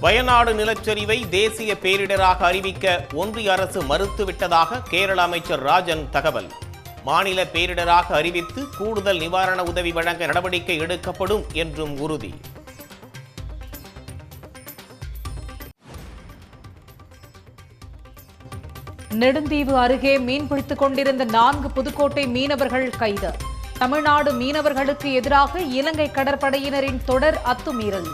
வயநாடு நிலச்சரிவை தேசிய பேரிடராக அறிவிக்க ஒன்றிய அரசு மறுத்துவிட்டதாக கேரள அமைச்சர் ராஜன் தகவல். மாநில பேரிடராக அறிவித்து கூடுதல் நிவாரண உதவி வழங்க நடவடிக்கை எடுக்கப்படும் என்றும் உறுதி. நெடுந்தீவு அருகே மீன்பிடித்துக் கொண்டிருந்த 4 புதுக்கோட்டை மீனவர்கள் கைது. தமிழ்நாடு மீனவர்களுக்கு எதிராக இலங்கை கடற்படையினரின் தொடர் அத்துமீறல்.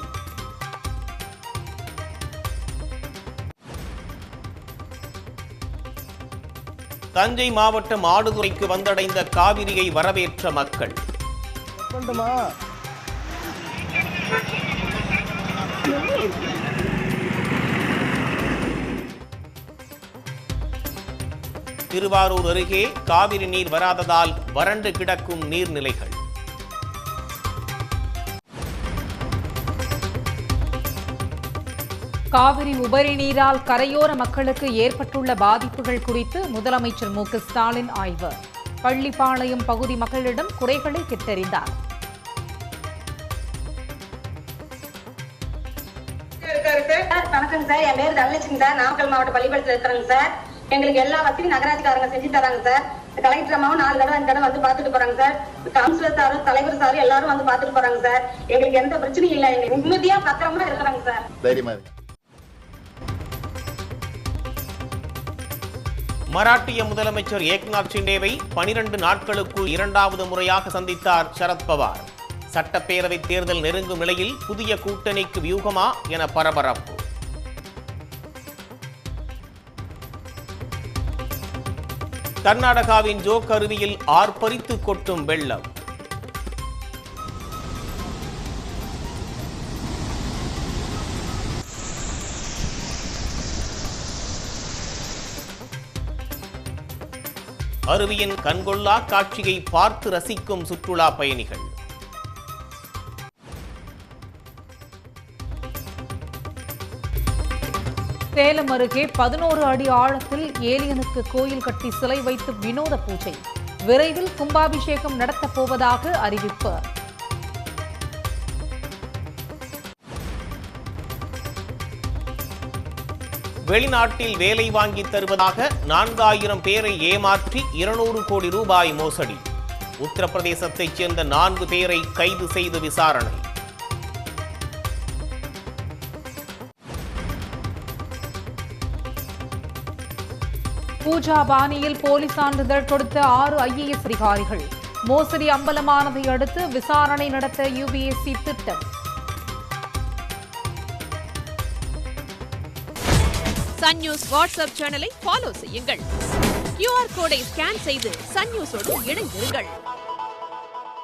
தஞ்சை மாவட்டம் ஆடுதுறைக்கு வந்தடைந்த காவிரியை வரவேற்ற மக்கள். திருவாரூர் அருகே காவிரி நீர் வராததால் வறண்டு கிடக்கும் நீர்நிலைகள். காவிரி உபரி நீரால் கரையோர மக்களுக்கு ஏற்பட்டுள்ள பாதிப்புகள் குறித்து முதலமைச்சர் மு க ஸ்டாலின் ஆய்வு. பள்ளிப்பாளையம் பகுதி மக்களிடம் குறைகளை கேட்டறிந்தார். வணக்கம் சார், என் பேர் தனலட்சுமி சார். நாமக்கல் மாவட்ட பள்ளிப்பாளையத்தில் இருக்கிறேங்க சார். எங்களுக்கு எல்லா வசதியும் நகராட்சிக்காரங்க செஞ்சு தராங்க சார். கலெக்டர் அம்மாவும் 4 தடவை 5 தடவை வந்து பாத்துட்டு போறாங்க சார். கவுன்சிலர் சாரும் தலைவர் சாரும் எல்லாரும் வந்து பாத்துட்டு போறாங்க சார். எங்களுக்கு எந்த பிரச்சனையும் இல்லை, எங்களுக்கு நிம்மதியா பத்திரமா இருக்கிறாங்க சார். மராட்டிய முதலமைச்சர் ஏக்நாத் ஷிண்டேவை 12 நாட்களுக்குள் 2வது முறையாக சந்தித்தார் சரத்பவார். சட்டப்பேரவை தேர்தல் நெருங்கும் நிலையில் புதிய கூட்டணிக்கு வியூகமா என பரபரப்பு. கர்நாடகாவின் ஜோக் அருவியில் ஆர்ப்பரித்து கொட்டும் வெள்ளம். அருவியின் கண்கொள்ளா காட்சியை பார்த்து ரசிக்கும் சுற்றுலா பயணிகள். சேலம் அருகே 11 அடி ஆழத்தில் ஏலியனுக்கு கோயில் கட்டி சிலை வைத்து வினோத பூஜை. விரைவில் கும்பாபிஷேகம் நடத்தப் போவதாக அறிவிப்பு. வெளிநாட்டில் வேலை வாங்கி தருவதாக 4000 பேரை ஏமாற்றி 200 கோடி ரூபாய் மோசடி. உத்தரப்பிரதேசத்தைச் சேர்ந்த 4 பேரை கைது செய்து விசாரணை. பூஜா பாணியில் போலி சான்றிதழ் கொடுத்த 6 IAS அதிகாரிகள். மோசடி அம்பலமானதை அடுத்து விசாரணை நடத்த UPSC திட்டம். சன் நியூஸ் வாட்ஸ்அப் சேனலை ஃபாலோ செய்யுங்கள். QR கோடை ஸ்கேன் செய்து சன் நியூஸோடு இணைந்திருங்கள்.